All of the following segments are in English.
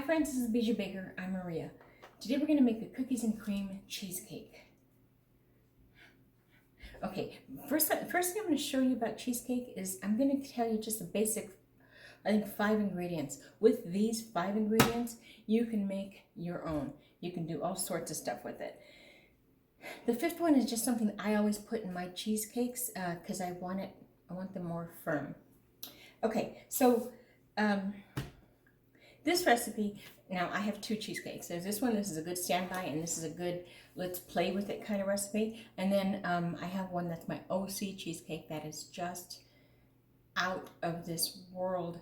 friends, this is Bijou Baker. I'm Maria. Today we're going to make a cookies and cream cheesecake. Okay, first thing I'm going to show you about cheesecake is I'm going to tell you just the basic, I think 5 ingredients. With these 5 ingredients, you can make your own. You can do all sorts of stuff with it. The 5th one is just something I always put in my cheesecakes because I want them more firm. Okay, so this recipe, now I have 2 cheesecakes. There's this one, this is a good standby, and this is a good let's play with it kind of recipe. And then I have one that's my OC cheesecake that is just out of this world,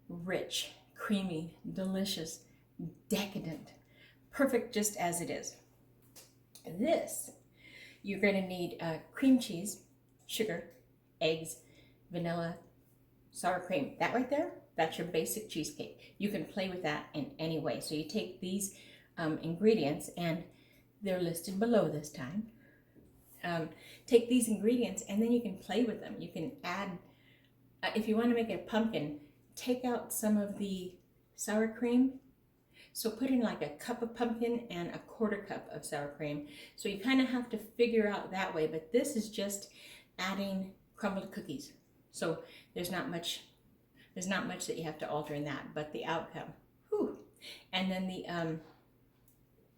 rich, creamy, delicious, decadent, perfect just as it is. This, you're going to need cream cheese, sugar, eggs, vanilla, sour cream. That right there, that's your basic cheesecake. You can play with that in any way. So you take these ingredients, and they're listed below this time. Take these ingredients and then you can play with them. You can add, if you want to make it a pumpkin, take out some of the sour cream. So put in like a cup of pumpkin and a 1/4 cup of sour cream. So you kind of have to figure out that way, but this is just adding crumbled cookies. So there's not much that you have to alter in that, but the outcome, whew. And then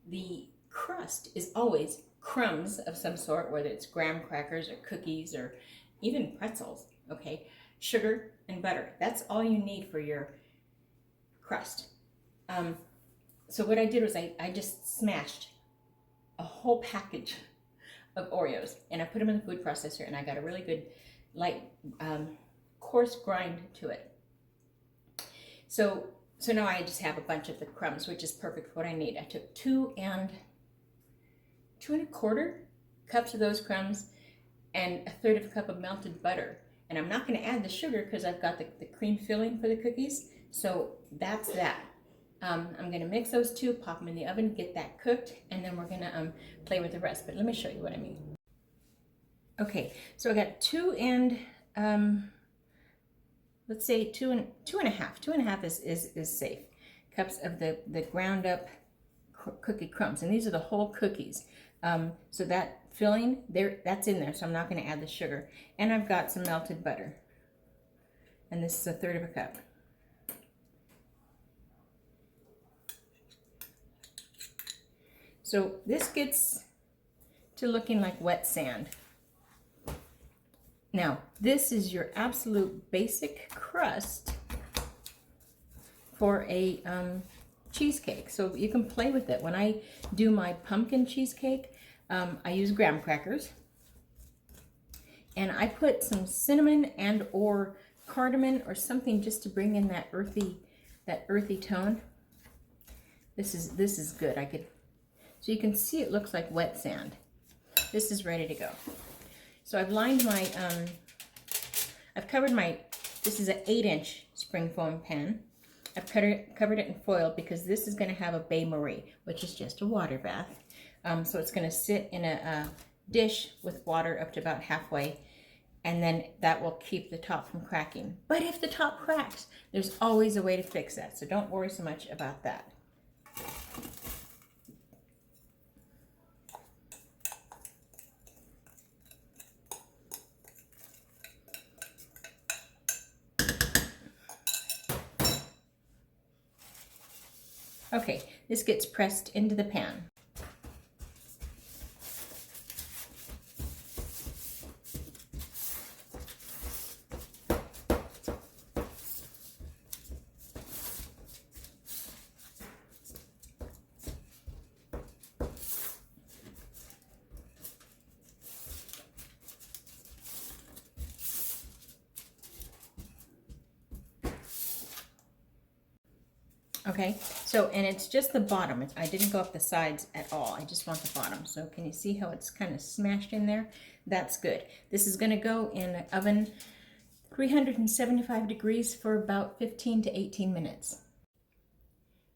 the crust is always crumbs of some sort, whether it's graham crackers or cookies or even pretzels, okay? Sugar and butter, that's all you need for your crust. So what I did was I just smashed a whole package of Oreos, and I put them in the food processor, and I got a really good light coarse grind to it. So now I just have a bunch of the crumbs, which is perfect for what I need. I took 2 1/4 cups of those crumbs and 1/3 cup of melted butter. And I'm not going to add the sugar because I've got the cream filling for the cookies. So that's that. I'm going to mix those 2, pop them in the oven, get that cooked, and then we're going to play with the rest. But let me show you what I mean. Okay, so I got 2 and let's say 2 and 2.5. 2.5 is safe. Cups of the ground up cookie crumbs, and these are the whole cookies. So that filling there, that's in there. So I'm not going to add the sugar. And I've got some melted butter, and this is 1/3 cup. So this gets to looking like wet sand. Now, this is your absolute basic crust for a cheesecake. So you can play with it. When I do my pumpkin cheesecake, I use graham crackers. And I put some cinnamon and or cardamom or something just to bring in that earthy tone. This is good. So you can see it looks like wet sand. This is ready to go. So I've lined my, I've covered my, this is an 8-inch spring foam pan. I've covered it in foil because this is going to have a bain-marie, which is just a water bath. So it's going to sit in a dish with water up to about halfway, and then that will keep the top from cracking. But if the top cracks, there's always a way to fix that, so don't worry so much about that. Okay, this gets pressed into the pan. Okay, so, and it's just the bottom. I didn't go up the sides at all. I just want the bottom. So can you see how it's kind of smashed in there? That's good. This is going to go in the oven 375 degrees for about 15 to 18 minutes.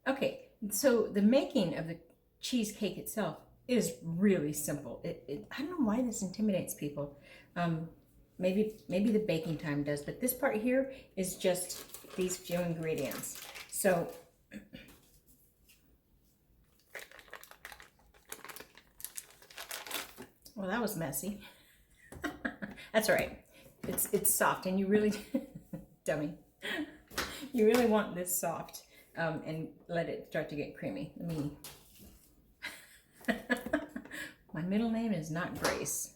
Okay, so the making of the cheesecake itself is really simple. I don't know why this intimidates people. Maybe the baking time does, but this part here is just these few ingredients. So Well, that was messy. That's all right. It's soft, and you really, dummy, you really want this soft, and let it start to get creamy. Let me. My middle name is not Grace.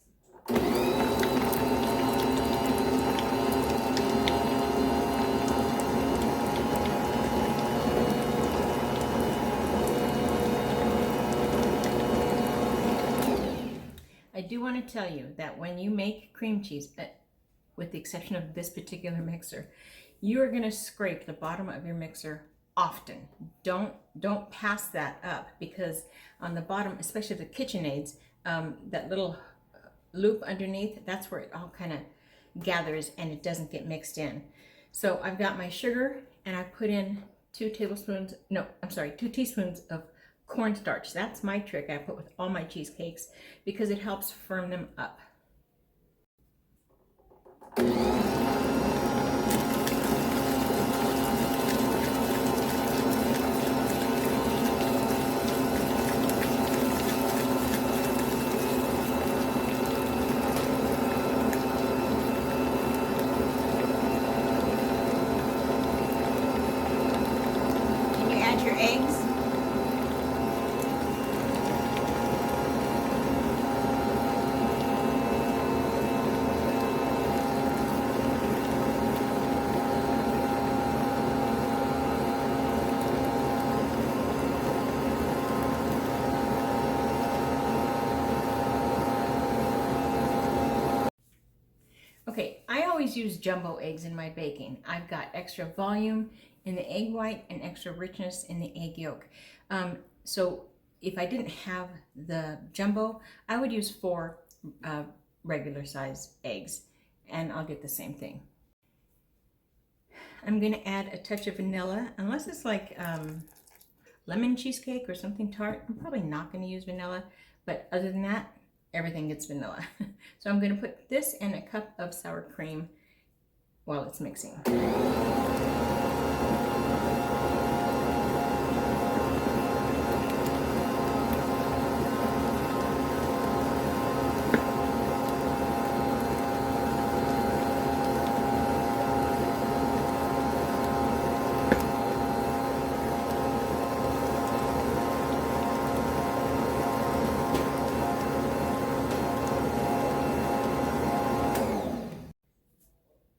I do want to tell you that when you make cream cheese, with the exception of this particular mixer, you are going to scrape the bottom of your mixer often. Don't pass that up, because on the bottom, especially the KitchenAids, that little loop underneath, that's where it all kind of gathers and it doesn't get mixed in. So I've got my sugar, and I put in 2 teaspoons of cornstarch. That's my trick I put with all my cheesecakes because it helps firm them up. Can you add your eggs? Okay, I always use jumbo eggs in my baking. I've got extra volume in the egg white and extra richness in the egg yolk. So if I didn't have the jumbo, I would use 4 regular size eggs, and I'll get the same thing. I'm going to add a touch of vanilla, unless it's like lemon cheesecake or something tart. I'm probably not going to use vanilla, but other than that, everything gets vanilla. So I'm going to put this in a cup of sour cream while it's mixing.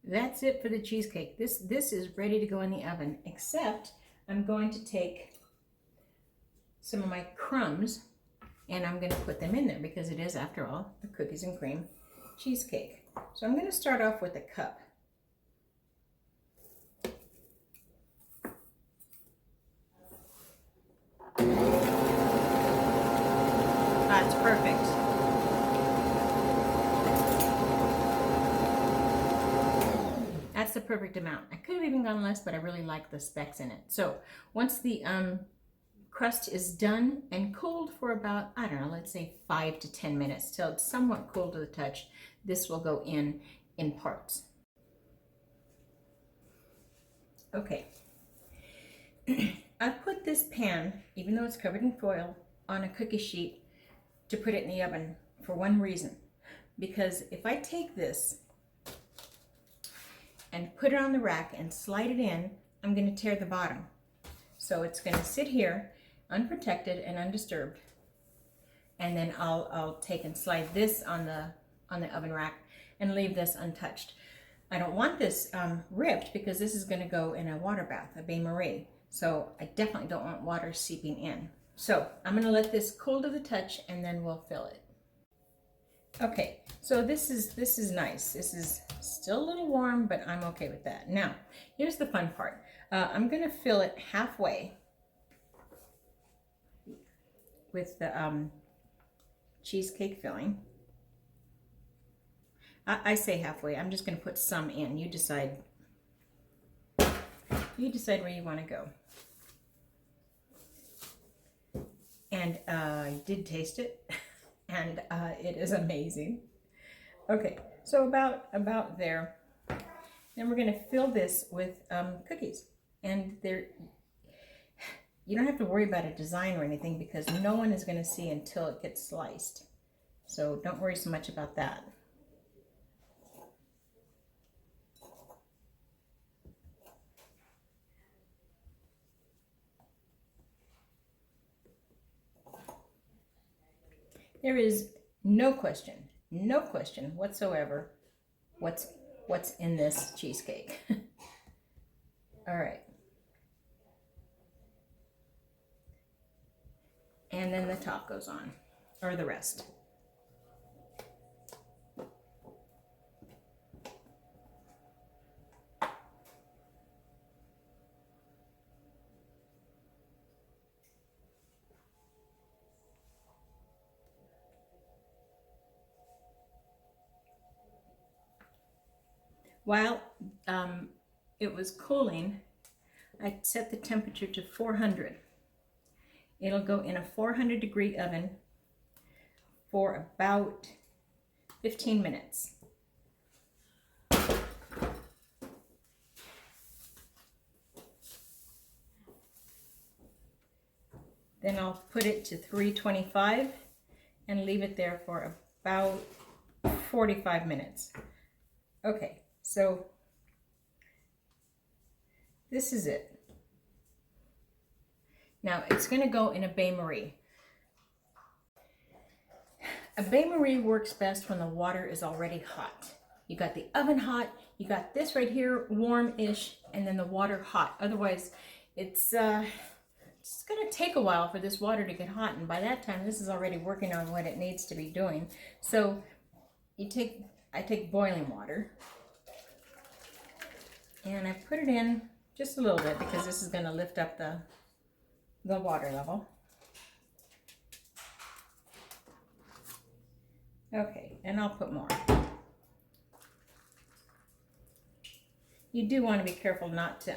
That's it for the cheesecake. This is ready to go in the oven, except I'm going to take some of my crumbs and I'm going to put them in there because it is, after all, a cookies and cream cheesecake. So I'm going to start off with a cup. That's perfect. That's the perfect amount. I could have even gone less, but I really like the specks in it. So once the crust is done and cooled for about, I don't know, let's say 5 to 10 minutes till it's somewhat cool to the touch, this will go in parts. Okay. I've put this pan, even though it's covered in foil, on a cookie sheet to put it in the oven for one reason. Because if I take this and put it on the rack and slide it in, I'm going to tear the bottom. So it's going to sit here unprotected and undisturbed, and then I'll take and slide this on the oven rack and leave this untouched. I don't want this ripped because this is going to go in a water bath, a bain-marie. So I definitely don't want water seeping in. So I'm going to let this cool to the touch and then we'll fill it. Okay, so this is nice. This is still a little warm, but I'm okay with that. Now, here's the fun part. I'm going to fill it halfway with the cheesecake filling. I say halfway. I'm just going to put some in. You decide. You decide where you want to go. And I did taste it. And it is amazing. Okay, so about there. Then we're going to fill this with cookies. And you don't have to worry about a design or anything because no one is going to see until it gets sliced. So don't worry so much about that. There is no question whatsoever what's in this cheesecake. All right. And then the top goes on, or the rest. While it was cooling, I set the temperature to 400. It'll go in a 400-degree oven for about 15 minutes. Then I'll put it to 325 and leave it there for about 45 minutes. Okay, so this is it. Now it's going to go in a bain-marie. A bain-marie works best when the water is already hot. You got the oven hot, you got this right here warm-ish, and then the water hot. Otherwise, it's going to take a while for this water to get hot, and by that time, this is already working on what it needs to be doing. So I take boiling water, and I put it in just a little bit because this is going to lift up the water level. Okay, and I'll put more. You do want to be careful not to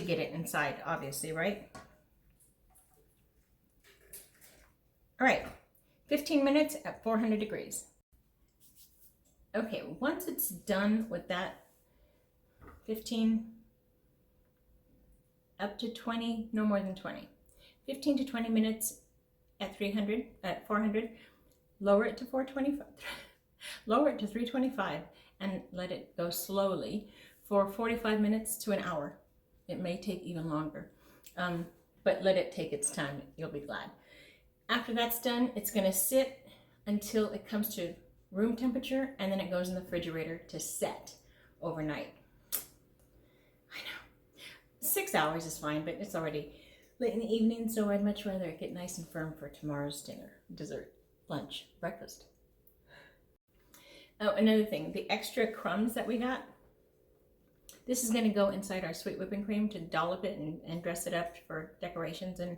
get it inside, obviously, right? All right, 15 minutes at 400 degrees. Okay, once it's done with that 15 up to 20, no more than 20. 15 to 20 minutes at 400, lower it to 425, lower it to 325 and let it go slowly for 45 minutes to an hour. It may take even longer, but let it take its time. You'll be glad. After that's done, it's going to sit until it comes to room temperature, and then it goes in the refrigerator to set overnight. I know. 6 hours is fine, but it's already late in the evening, so I'd much rather it get nice and firm for tomorrow's dinner, dessert, lunch, breakfast. Oh, another thing, the extra crumbs that we got, this is going to go inside our sweet whipping cream to dollop it and dress it up for decorations. And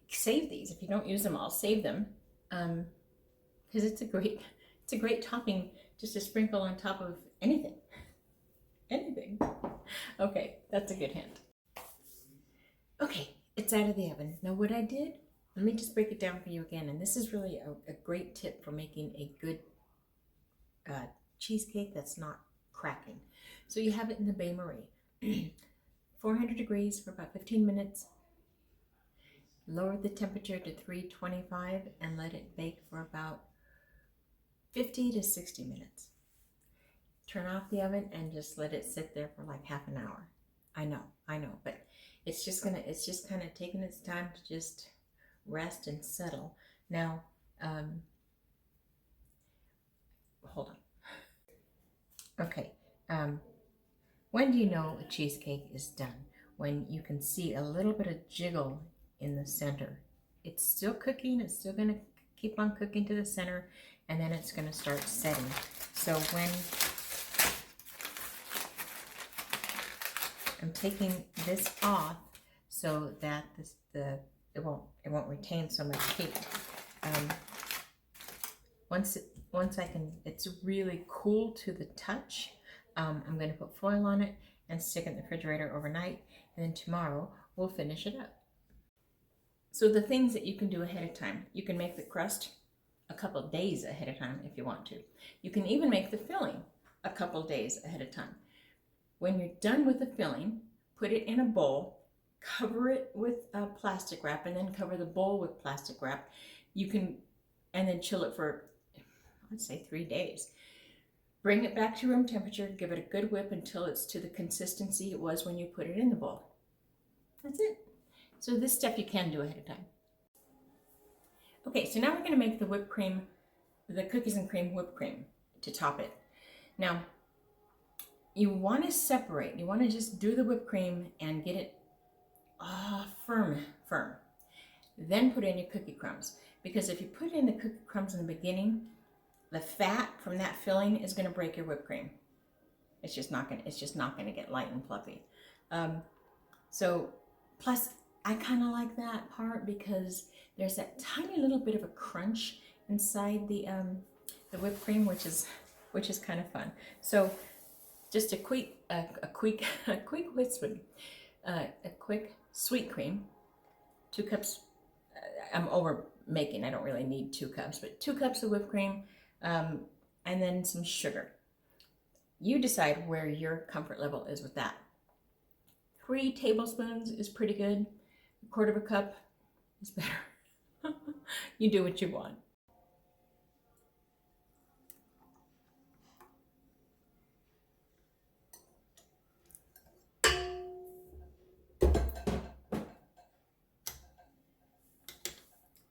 save these. If you don't use them all, save them, because it's a great topping just to sprinkle on top of anything. Okay, that's a good hint. Okay, it's out of the oven. Now what I did, let me just break it down for you again, and this is really a great tip for making a good cheesecake that's not cracking. So you have it in the bain-marie, 400 degrees for about 15 minutes. Lower the temperature to 325 and let it bake for about 50 to 60 minutes. Turn off the oven and just let it sit there for like half an hour. I know, but it's just kind of taking its time to just rest and settle. Now, hold on. Okay, when do you know a cheesecake is done? When you can see a little bit of jiggle in the center. It's still cooking, it's still going to keep on cooking to the center, and then it's going to start setting. So when I'm taking this off so that it won't retain so much heat. Once it's really cool to the touch, I'm going to put foil on it and stick it in the refrigerator overnight, and then tomorrow we'll finish it up. So the things that you can do ahead of time, you can make the crust a couple of days ahead of time if you want to. You can even make the filling a couple of days ahead of time. When you're done with the filling, put it in a bowl, cover it with plastic wrap, and then cover the bowl with plastic wrap. You can and then chill it for, let's say, 3 days. Bring it back to room temperature, give it a good whip until it's to the consistency it was when you put it in the bowl. That's it. So this step you can do ahead of time. Okay, so now we're gonna make the whipped cream, the cookies and cream whipped cream to top it. Now, you wanna separate, you wanna just do the whipped cream and get it firm. Then put in your cookie crumbs. Because if you put in the cookie crumbs in the beginning, the fat from that filling is going to break your whipped cream. It's just not going to get light and fluffy. So plus I kind of like that part because there's that tiny little bit of a crunch inside the whipped cream, which is kind of fun. So just a quick sweet cream, 2 cups. I'm over making, I don't really need 2 cups, but 2 cups of whipped cream, and then some sugar. You decide where your comfort level is with that. 3 tablespoons is pretty good. 1/4 cup is better. You do what you want.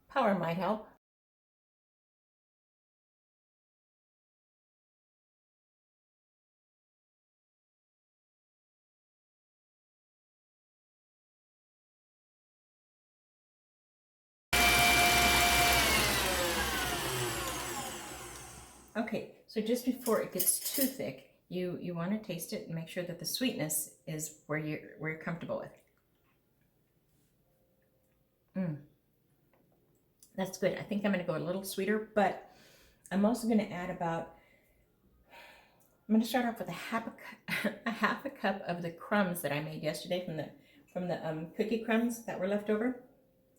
Power might help. Okay, so just before it gets too thick, you want to taste it and make sure that the sweetness is where you're comfortable with. That's good. I think I'm going to go a little sweeter, but I'm also going to add about, I'm going to start off with a half a cup of the crumbs that I made yesterday from the cookie crumbs that were left over.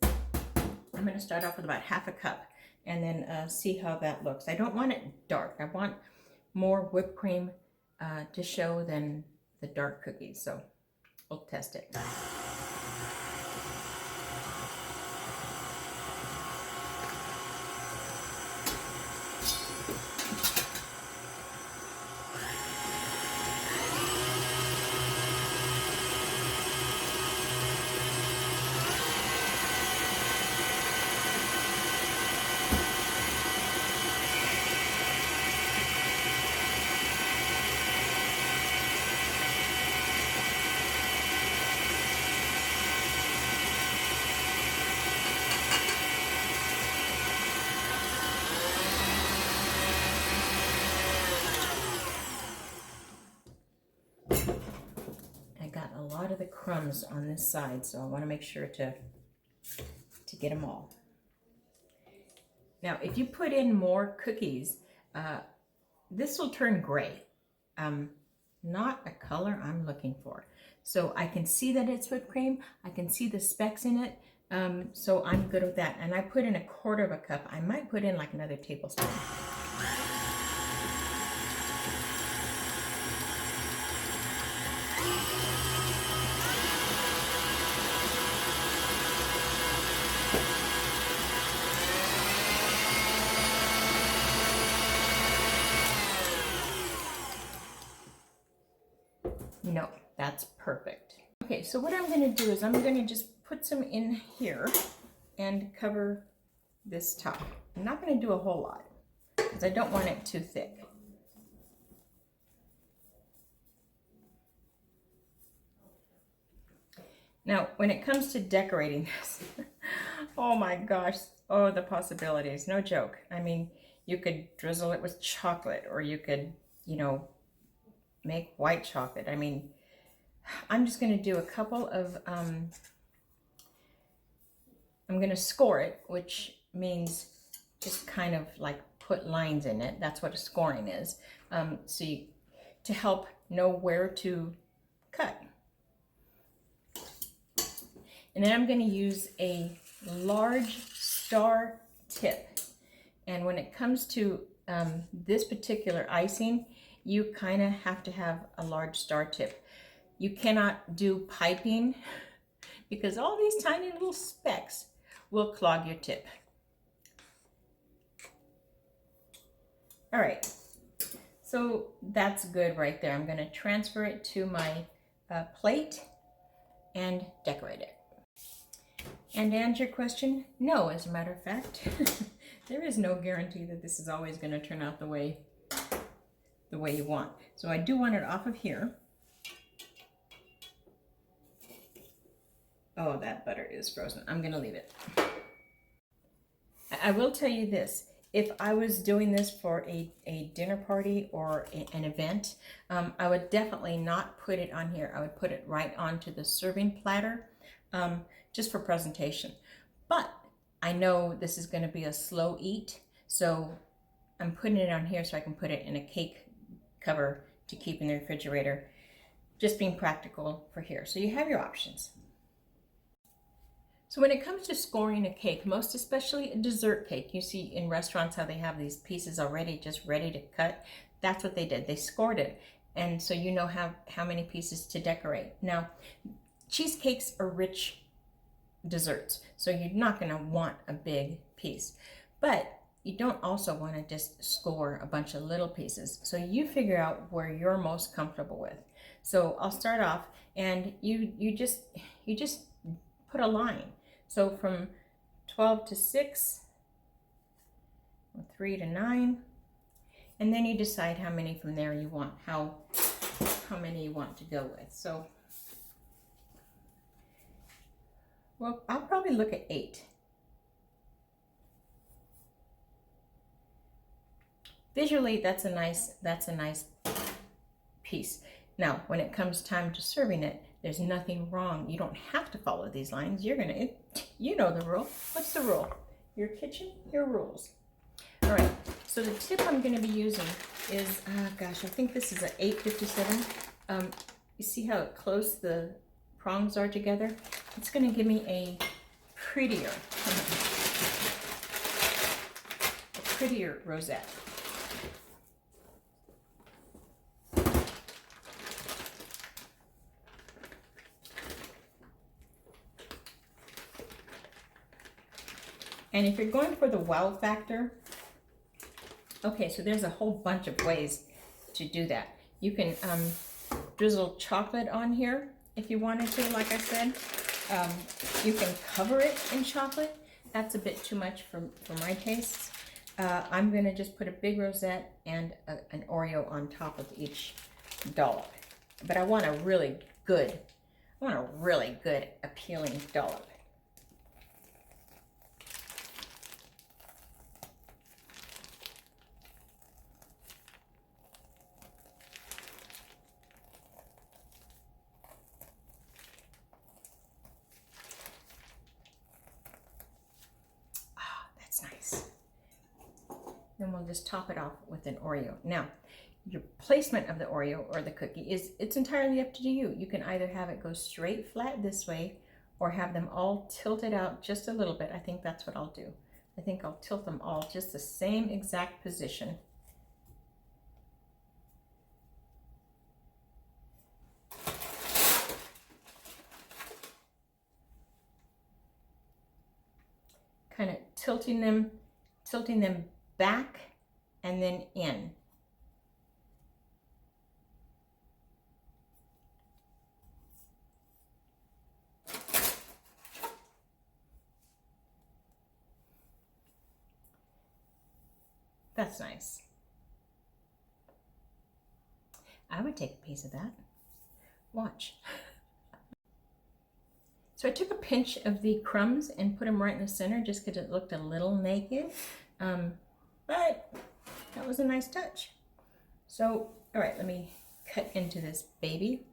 I'm going to start off with about half a cup and then see how that looks. I don't want it dark. I want more whipped cream to show than the dark cookies. So we'll test it. A lot of the crumbs on this side, so I want to make sure to get them all. Now, if you put in more cookies, this will turn gray. Not a color I'm looking for. So I can see that it's whipped cream. I can see the specks in it. So I'm good with that. And I put in 1/4 cup. I might put in like another tablespoon. No, that's perfect. Okay, so what I'm going to do is I'm going to just put some in here and cover this top. I'm not going to do a whole lot because I don't want it too thick. Now, when it comes to decorating this, oh my gosh, oh, the possibilities, no joke. I mean, you could drizzle it with chocolate, or you could, you know, make white chocolate. I mean, I'm just going to do a couple of, I'm going to score it, which means just kind of like put lines in it. That's what a scoring is. So to help know where to cut. And then I'm going to use a large star tip. And when it comes to this particular icing, you kind of have to have a large star tip. You cannot do piping because all these tiny little specks will clog your tip. All right, so that's good right there. I'm gonna transfer it to my plate and decorate it. And to answer your question, no, as a matter of fact, there is no guarantee that this is always gonna turn out the way you want. So I do want it off of here. Oh, that butter is frozen. I'm gonna leave it. I will tell you this. If I was doing this for a dinner party or an event, I would definitely not put it on here. I would put it right onto the serving platter, just for presentation. But I know this is gonna be a slow eat, so I'm putting it on here so I can put it in a cake cover to keep in the refrigerator. Just being practical for here. So you have your options. So when it comes to scoring a cake, most especially a dessert cake, you see in restaurants how they have these pieces already just ready to cut. That's what they did. They scored it. And so you know how many pieces to decorate. Now, cheesecakes are rich desserts, so you're not going to want a big piece. But you don't also want to just score a bunch of little pieces. So you figure out where you're most comfortable with. So I'll start off, and you just put a line. So from 12 to 6, 3 to 9, and then you decide how many from there you want, how many you want to go with. So, well, I'll probably look at 8. Visually, that's a nice piece. Now, when it comes time to serving it, there's nothing wrong. You don't have to follow these lines. You know the rule. What's the rule? Your kitchen, your rules. All right, so the tip I'm gonna be using is, gosh, I think this is an 857. You see how close the prongs are together? It's gonna give me a prettier rosette. And if you're going for the wow factor, okay, so there's a whole bunch of ways to do that. You can drizzle chocolate on here if you wanted to, like I said. You can cover it in chocolate. That's a bit too much for my tastes. I'm gonna just put a big rosette and an Oreo on top of each dollop. But I want a really good, appealing dollop. Nice. Then we'll just top it off with an Oreo. Now, your placement of the Oreo or the cookie it's entirely up to you. You can either have it go straight flat this way or have them all tilted out just a little bit. I think that's what I'll do. I think I'll tilt them all just the same exact position. Kind of tilting them back and then in. That's nice. I would take a piece of that. Watch. So I took a pinch of the crumbs and put them right in the center just because it looked a little naked, but that was a nice touch. So, all right, let me cut into this baby.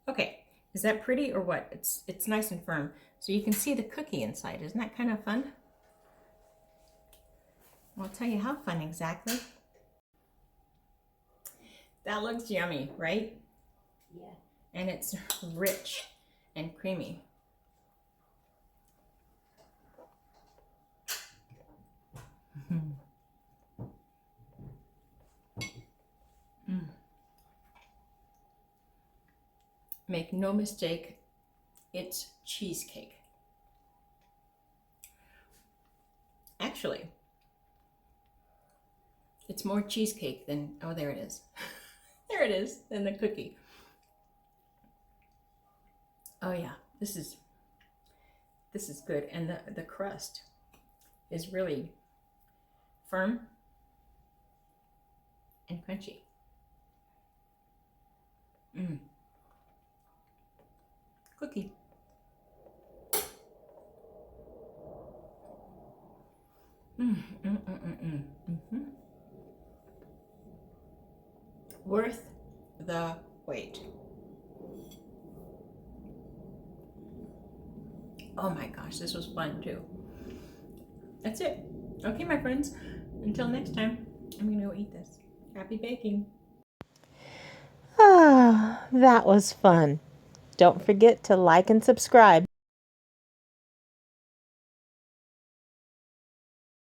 Okay, is that pretty or what? It's nice and firm. So you can see the cookie inside. Isn't that kind of fun? I'll tell you how fun exactly. That looks yummy, right? Yeah. And it's rich and creamy. Make no mistake, it's cheesecake. Actually, it's more cheesecake than, oh, there it is. There it is, than the cookie. Oh yeah, this is good. And the crust is really firm and crunchy. Cookie. Worth the wait. Oh my gosh, this was fun too. That's it. Okay, my friends, until next time, I'm gonna go eat this. Happy baking. Ah, that was fun. Don't forget to like and subscribe.